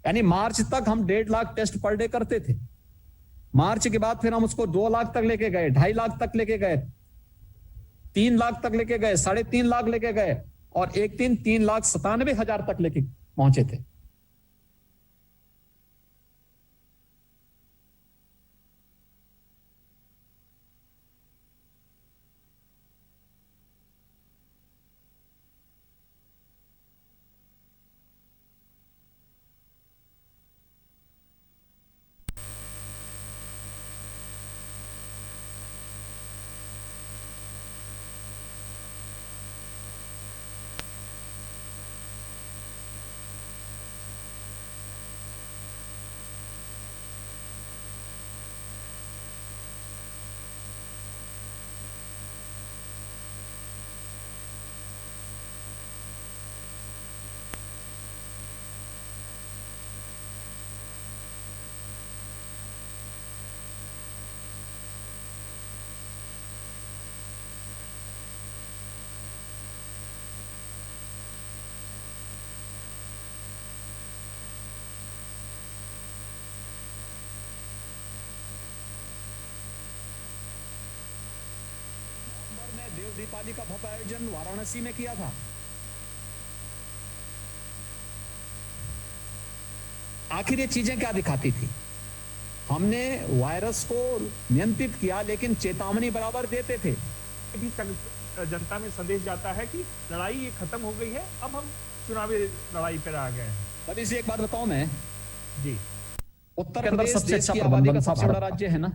यानी मार्च तक हम 1.5 लाख टेस्ट पर डे करते थे। मार्च के बाद फिर हम उसको 2 लाख तक लेके गए, 2.5 लाख तक लेके गए, 3 लाख तक लेके गए, 3.5 लाख लेके गए, और एक दिन 3,97,000 तक लेके पहुंचे थे। देव दीपावली का भव्य आयोजन वाराणसी में किया था। आखिर ये चीजें क्या दिखाती थी? हमने वायरस को नियंत्रित किया, लेकिन चेतावनी बराबर देते थे। भी जनता में संदेश जाता है कि लड़ाई ये खत्म हो गई है, अब हम चुनावी लड़ाई पर आ गए हैं। तभी से एक बात बताऊं मैं जी, उत्तर प्रदेश सबसे अच्छा आबादी का सबसे बड़ा राज्य है ना।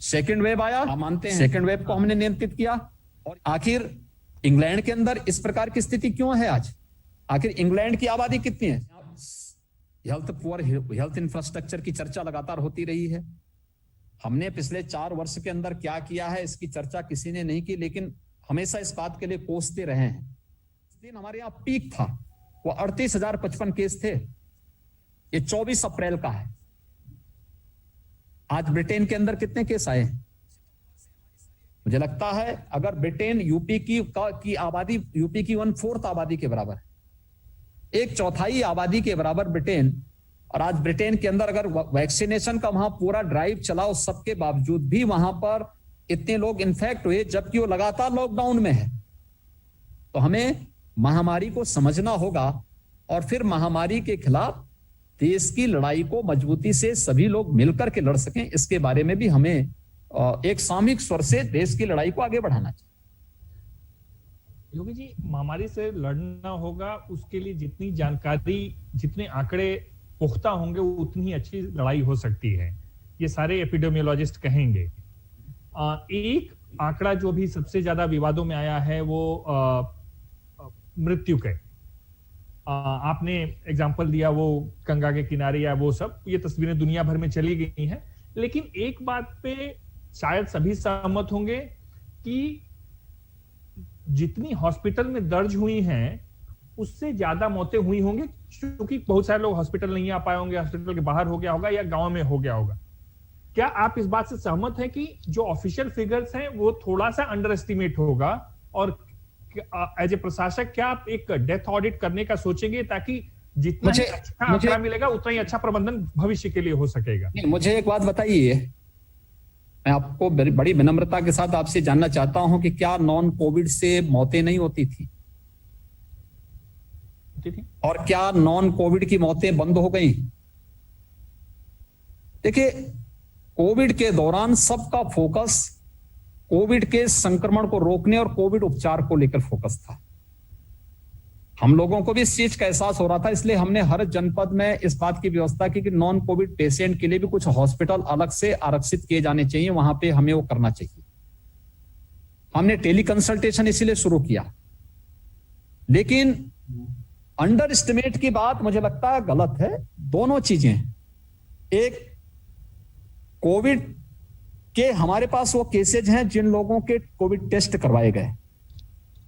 सेकंड वेव आया, हम मानते हैं सेकंड वेव को हमने नियंत्रित किया। और आखिर इंग्लैंड के अंदर इस प्रकार की स्थिति क्यों है आज? आखिर इंग्लैंड की आबादी कितनी है? हेल्थ इंफ्रास्ट्रक्चर की चर्चा लगातार होती रही है। हमने पिछले 4 वर्ष के अंदर क्या किया है इसकी चर्चा किसी ने नहीं की, लेकिन हमेशा इस बात के लिए कोसते रहे हैं। इस दिन हमारे यहाँ पीक था, वो 38,055 केस थे। ये 24 अप्रैल का है। आज ब्रिटेन के अंदर कितने केस आए? मुझे लगता है अगर ब्रिटेन यूपी की आबादी, यूपी की 1/4 आबादी के बराबर है, 1/4 आबादी के बराबर ब्रिटेन, और आज ब्रिटेन के अंदर अगर वैक्सीनेशन का वहां पूरा ड्राइव चला, उस सबके बावजूद भी वहां पर इतने लोग इन्फेक्ट हुए, जबकि वो लगातार लॉकडाउन में है। तो हमें महामारी को समझना होगा और फिर महामारी के खिलाफ देश की लड़ाई को मजबूती से सभी लोग मिलकर के लड़ सकें, इसके बारे में भी हमें एक सामूहिक स्वर से देश की लड़ाई को आगे बढ़ाना चाहिए। योगी जी, महामारी से लड़ना होगा, उसके लिए जितनी जानकारी, जितने आंकड़े पुख्ता होंगे, उतनी ही अच्छी लड़ाई हो सकती है, ये सारे एपिडेमियोलॉजिस्ट कहेंगे। एक आंकड़ा जो भी सबसे ज्यादा विवादों में आया है वो मृत्यु के, आपने एग्जाम्पल दिया वो गंगा के किनारे या वो सब, ये तस्वीरें दुनिया भर में चली गई हैं। लेकिन एक बात पे शायद सभी सहमत होंगे कि जितनी हॉस्पिटल में दर्ज हुई हैं उससे ज्यादा मौतें हुई होंगी, क्योंकि बहुत सारे लोग हॉस्पिटल नहीं आ पाए होंगे, हॉस्पिटल के बाहर हो गया होगा या गांव में हो गया होगा। क्या आप इस बात से सहमत हैं कि जो ऑफिशियल फिगर्स हैं वो थोड़ा सा अंडर एस्टिमेट होगा, और एज ए प्रशासक क्या आप एक डेथ ऑडिट करने का सोचेंगे ताकि जितना अच्छा आंकड़ा मिलेगा उतना ही अच्छा प्रबंधन भविष्य के लिए हो सकेगा? मुझे एक बात बताइए, मैं आपको बड़ी विनम्रता के साथ आपसे जानना चाहता हूं कि क्या नॉन कोविड से मौतें नहीं होती थी? और क्या नॉन कोविड की मौतें बंद हो गई? देखिए, कोविड के दौरान सबका फोकस कोविड के संक्रमण को रोकने और कोविड उपचार को लेकर फोकस था। हम लोगों को भी इस चीज का एहसास हो रहा था, इसलिए हमने हर जनपद में इस बात की व्यवस्था की कि नॉन कोविड पेशेंट के लिए भी कुछ हॉस्पिटल अलग से आरक्षित किए जाने चाहिए, वहां पे हमें वो करना चाहिए। हमने टेली कंसल्टेशन इसीलिए शुरू किया। लेकिन अंडर एस्टिमेट की बात मुझे लगता है गलत है। दोनों चीजें, एक कोविड के हमारे पास वो केसेज हैं जिन लोगों के कोविड टेस्ट करवाए गए,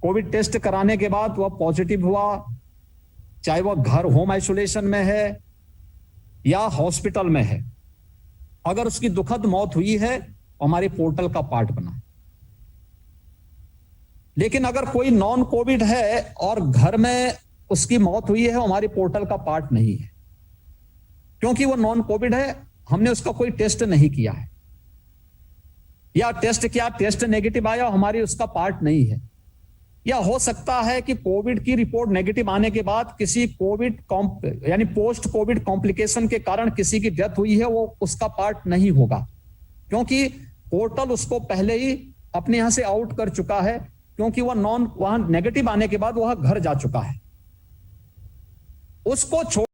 कोविड टेस्ट कराने के बाद वह पॉजिटिव हुआ, चाहे वह घर होम आइसोलेशन में है या हॉस्पिटल में है, अगर उसकी दुखद मौत हुई है हमारे पोर्टल का पार्ट बना। लेकिन अगर कोई नॉन कोविड है और घर में उसकी मौत हुई है, हमारे पोर्टल का पार्ट नहीं है। क्योंकि वो नॉन कोविड है, हमने उसका कोई टेस्ट नहीं किया है, या टेस्ट किया, टेस्ट नेगेटिव आया, हमारी उसका पार्ट नहीं है। या हो सकता है कि कोविड की रिपोर्ट नेगेटिव आने के बाद किसी कोविड यानी पोस्ट कोविड कॉम्प्लिकेशन के कारण किसी की डेथ हुई है, वो उसका पार्ट नहीं होगा, क्योंकि पोर्टल उसको पहले ही अपने यहां से आउट कर चुका है, क्योंकि वहां नेगेटिव आने के बाद वह घर जा चुका है। उसको छोड़